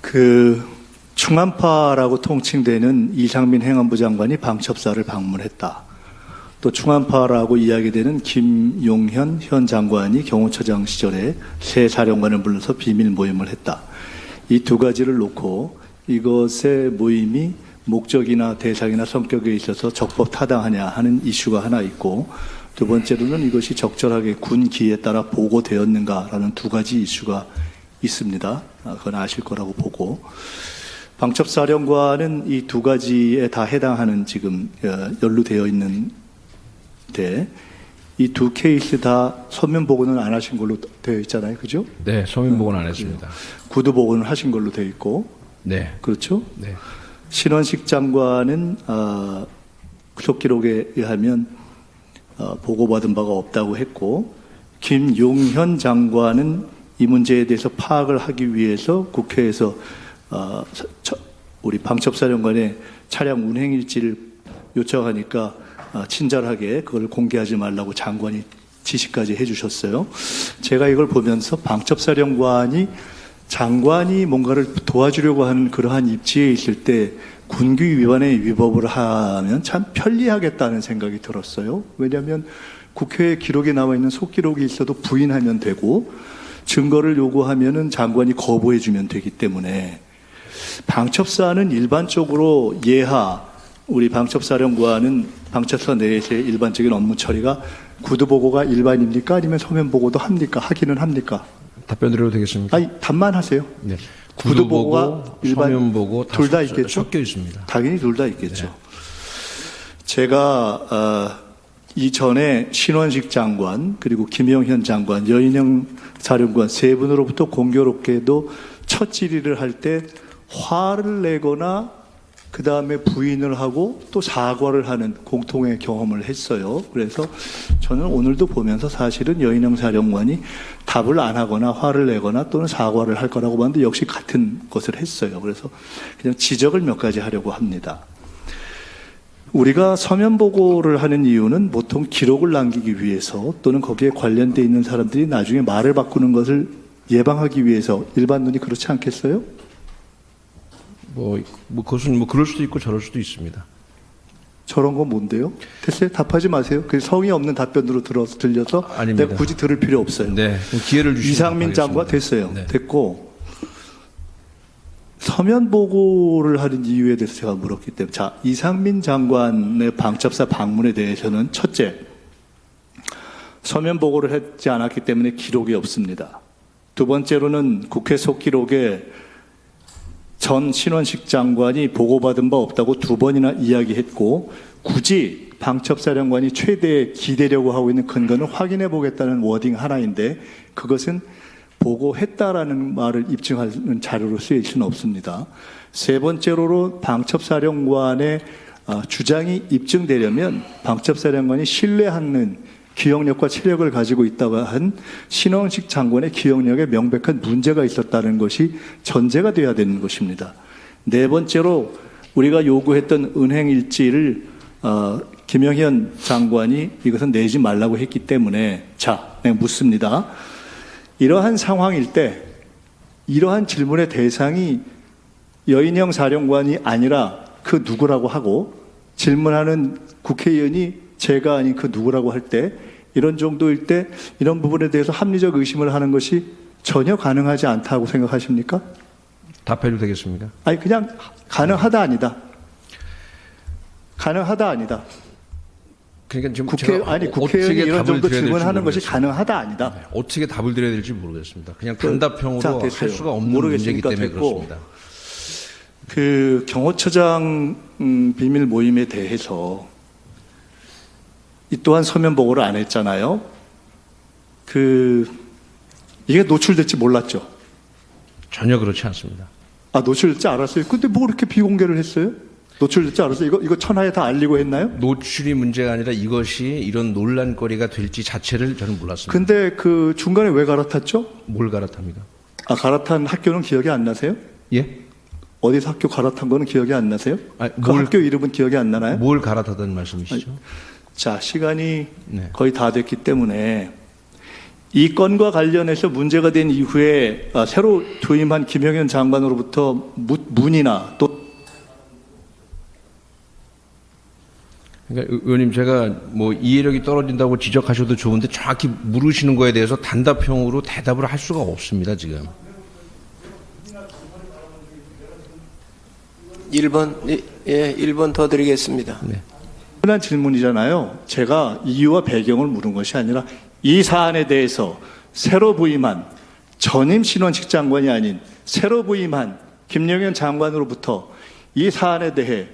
그 충안파라고 통칭되는 이상민 행안부 장관이 방첩사를 방문했다. 또 충안파라고 이야기되는 김용현 현 장관이 경호처장 시절에 새 사령관을 불러서 비밀 모임을 했다. 이 두 가지를 놓고 이것의 모임이 목적이나 대상이나 성격에 있어서 적법 타당하냐 하는 이슈가 하나 있고, 두 번째로는 이것이 적절하게 군 기에 따라 보고되었는가라는 두 가지 이슈가 있습니다. 그건 아실 거라고 보고, 방첩사령관은 이 두 가지에 다 해당하는 지금 연루되어 있는데, 이 두 케이스 다 서면 보고는 안 하신 걸로 되어 있잖아요, 그죠? 네, 서면 보고는 안 했습니다. 구두 보고는 하신 걸로 되어 있고, 네, 그렇죠? 네. 신원식 장관은 구속 기록에 의하면 보고받은 바가 없다고 했고, 김용현 장관은 이 문제에 대해서 파악을 하기 위해서 국회에서 우리 방첩사령관의 차량 운행일지를 요청하니까 친절하게 그걸 공개하지 말라고 장관이 지시까지 해주셨어요. 제가 이걸 보면서 방첩사령관이 장관이 뭔가를 도와주려고 하는 그러한 입지에 있을 때 군규 위반의 위법을 하면 참 편리하겠다는 생각이 들었어요. 왜냐하면 국회에 기록에 나와 있는 속기록이 있어도 부인하면 되고, 증거를 요구하면은 장관이 거부해주면 되기 때문에, 방첩사는 일반적으로 예하, 우리 방첩사령관은 방첩사 내에서의 일반적인 업무 처리가 구두보고가 일반입니까? 아니면 서면보고도 합니까? 하기는 합니까? 답변 드려도 되겠습니까? 아니, 답만 하세요. 네. 구두보고가 일반 서면보고 둘 다 있겠죠? 섞여 있습니다. 당연히 둘 다 있겠죠. 네. 제가 이전에 신원식 장관, 그리고 김영현 장관, 여인영 사령관 세 분으로부터 공교롭게도 첫 질의를 할 때 화를 내거나 그 다음에 부인을 하고 또 사과를 하는 공통의 경험을 했어요. 그래서 저는 오늘도 보면서 사실은 여인영 사령관이 답을 안 하거나 화를 내거나 또는 사과를 할 거라고 봤는데 역시 같은 것을 했어요. 그래서 그냥 지적을 몇 가지 하려고 합니다. 우리가 서면 보고를 하는 이유는 보통 기록을 남기기 위해서, 또는 거기에 관련되어 있는 사람들이 나중에 말을 바꾸는 것을 예방하기 위해서, 일반 눈이 그렇지 않겠어요? 그것은 그럴 수도 있고 저럴 수도 있습니다. 저런 건 뭔데요? 됐어요? 답하지 마세요. 그 성의 없는 답변으로 들려서 아닙니다. 내가 굳이 들을 필요 없어요. 네, 기회를 주시면 이상민 장관 됐어요. 네. 됐고, 서면 보고를 하는 이유에 대해서 제가 물었기 때문에, 자, 이상민 장관의 방첩사 방문에 대해서는 첫째, 서면 보고를 했지 않았기 때문에 기록이 없습니다. 두 번째로는 국회 속기록에 전 신원식 장관이 보고받은 바 없다고 두 번이나 이야기했고, 굳이 방첩사령관이 최대에 기대려고 하고 있는 근거는 확인해 보겠다는 워딩 하나인데, 그것은 보고했다라는 말을 입증하는 자료로 쓰일 수는 없습니다. 세 번째로 방첩사령관의 주장이 입증되려면 방첩사령관이 신뢰하는 기억력과 체력을 가지고 있다고 한 신원식 장관의 기억력에 명백한 문제가 있었다는 것이 전제가 되어야 되는 것입니다. 네 번째로 우리가 요구했던 은행일지를 김영현 장관이 이것은 내지 말라고 했기 때문에, 자, 내가 묻습니다. 이러한 상황일 때 이러한 질문의 대상이 여인영 사령관이 아니라 그 누구라고 하고, 질문하는 국회의원이 제가 아닌 그 누구라고 할 때, 이런 정도일 때 이런 부분에 대해서 합리적 의심을 하는 것이 전혀 가능하지 않다고 생각하십니까? 답해도 되겠습니까? 아니, 그냥 가능하다 아니다. 가능하다 아니다. 그러니까 지금 국회의원이 이런 정도 질문하는 것이 가능하다 아니다. 네, 어떻게 답을 드려야 될지 모르겠습니다. 그냥 단답형으로 할 수가 없는 문제이기 때문에 됐고, 그렇습니다. 그 경호처장 비밀 모임에 대해서 이 또한 서면 보고를 안 했잖아요. 이게 노출될지 몰랐죠? 전혀 그렇지 않습니다. 노출될지 알았어요. 근데 뭐 그렇게 비공개를 했어요? 노출될지 알았어요? 이거 천하에 다 알리고 했나요? 노출이 문제가 아니라 이것이 이런 논란거리가 될지 자체를 저는 몰랐습니다. 근데 그 중간에 왜 갈아탔죠? 뭘 갈아탑니까? 갈아탄 학교는 기억이 안 나세요? 예? 어디서 학교 갈아탄 거는 기억이 안 나세요? 그 학교 이름은 기억이 안 나나요? 뭘 갈아타던 말씀이시죠? 자, 시간이 네. 거의 다 됐기 때문에 이 건과 관련해서 문제가 된 이후에 새로 퇴임한 김영현 장관으로부터 문의나 또 그러니까 의원님 제가 뭐 이해력이 떨어진다고 지적하셔도 좋은데 정확히 물으시는 거에 대해서 단답형으로 대답을 할 수가 없습니다 지금. 1번, 예, 1번 더 드리겠습니다. 네. 흔한 질문이잖아요. 제가 이유와 배경을 물은 것이 아니라 이 사안에 대해서 새로 부임한 전임 신원식 장관이 아닌 새로 부임한 김영현 장관으로부터 이 사안에 대해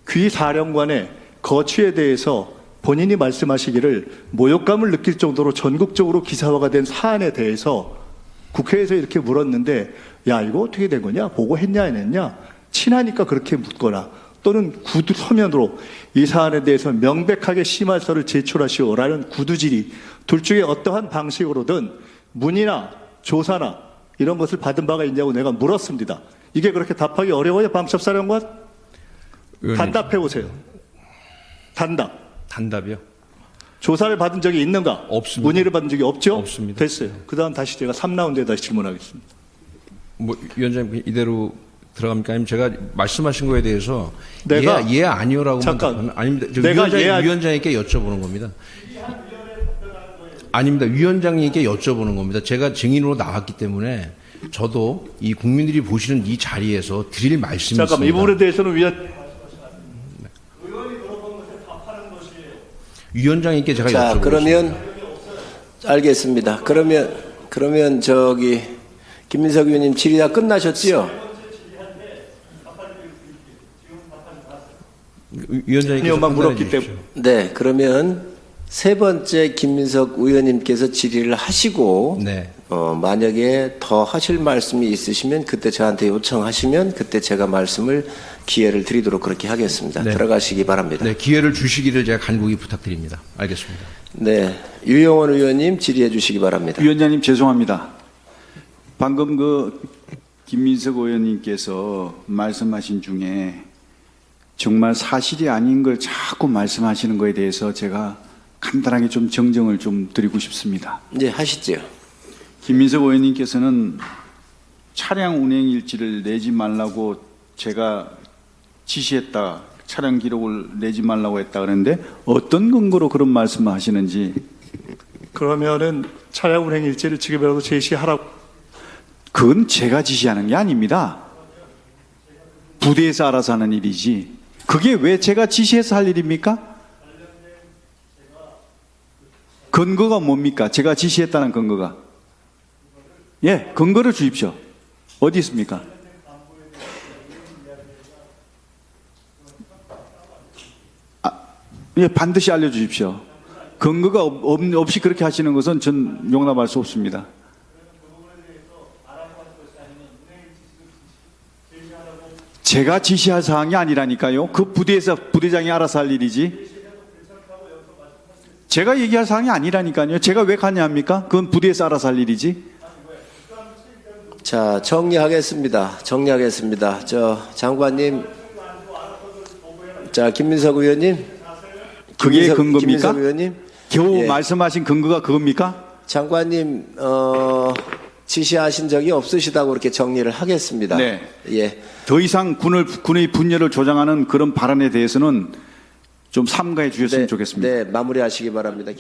귀 사령관의 거취에 대해서 본인이 말씀하시기를 모욕감을 느낄 정도로 전국적으로 기사화가 된 사안에 대해서 국회에서 이렇게 물었는데 야 이거 어떻게 된 거냐? 보고했냐 안 했냐? 친하니까 그렇게 묻거나 또는 구두 서면으로 이 사안에 대해서 명백하게 심할서를 제출하시오라는 구두질의 둘 중에 어떠한 방식으로든 문의나 조사나 이런 것을 받은 바가 있냐고 내가 물었습니다. 이게 그렇게 답하기 어려워요, 방첩사령관? 의원님, 단답해 보세요. 단답이요? 조사를 받은 적이 있는가? 없습니다. 문의를 받은 적이 없죠? 없습니다. 됐어요. 그 다음 다시 제가 3라운드에 다시 질문하겠습니다. 뭐 위원장님 이대로 들어갑니까? 아니면 제가 말씀하신 거에 대해서 내가- 예 아니요라고 잠깐. 아닙니다. 저 내가 위원장님께 여쭤보는 겁니다. 아닙니다. 위원장님께 여쭤보는 겁니다. 제가 증인으로 나왔기 때문에 저도 이 국민들이 보시는 이 자리에서 드릴 말씀이 잠깐만, 이 있습니다. 부분에 대해서는 위원장님께 제가 자, 여쭤보겠습니다. 그러면, 알겠습니다. 그러면 저기, 김민석 의원님 질의 다 끝나셨지요? 위원장님께서 의원만 판단해 물었기 주십시오. 네, 그러면 세 번째 김민석 의원님께서 질의를 하시고, 네. 만약에 더 하실 말씀이 있으시면 그때 저한테 요청하시면 그때 제가 말씀을 기회를 드리도록 그렇게 하겠습니다. 네. 들어가시기 바랍니다. 네, 기회를 주시기를 제가 간곡히 부탁드립니다. 알겠습니다. 네, 유영원 의원님 질의해 주시기 바랍니다. 위원장님 죄송합니다. 방금 김민석 의원님께서 말씀하신 중에 정말 사실이 아닌 걸 자꾸 말씀하시는 거에 대해서 제가 간단하게 좀 정정을 좀 드리고 싶습니다. 이제 하시죠. 김민석 의원님께서는 차량 운행 일지를 내지 말라고 제가 지시했다, 차량 기록을 내지 말라고 했다 그러는데 어떤 근거로 그런 말씀을 하시는지. 그러면은 차량 운행 일지를 지금이라도 제시하라고. 그건 제가 지시하는 게 아닙니다. 부대에서 알아서 하는 일이지. 그게 왜 제가 지시해서 할 일입니까? 근거가 뭡니까? 제가 지시했다는 근거가. 예, 근거를 주십시오. 어디 있습니까? 예, 반드시 알려주십시오. 근거가 없이 그렇게 하시는 것은 전 용납할 수 없습니다. 제가 지시할 사항이 아니라니까요. 그 부대에서 부대장이 알아서 할 일이지. 제가 얘기할 사항이 아니라니까요. 제가 왜 가냐 합니까? 그건 부대에서 알아서 할 일이지. 자, 정리하겠습니다. 저 장관님, 자 김민석 의원님, 그게 근거입니까? 김민석 의원님, 겨우 예. 말씀하신 근거가 그겁니까? 장관님 지시하신 적이 없으시다고 그렇게 정리를 하겠습니다. 네. 예. 더 이상 군의 분열을 조장하는 그런 발언에 대해서는 좀 삼가해 주셨으면 좋겠습니다. 네, 마무리하시기 바랍니다.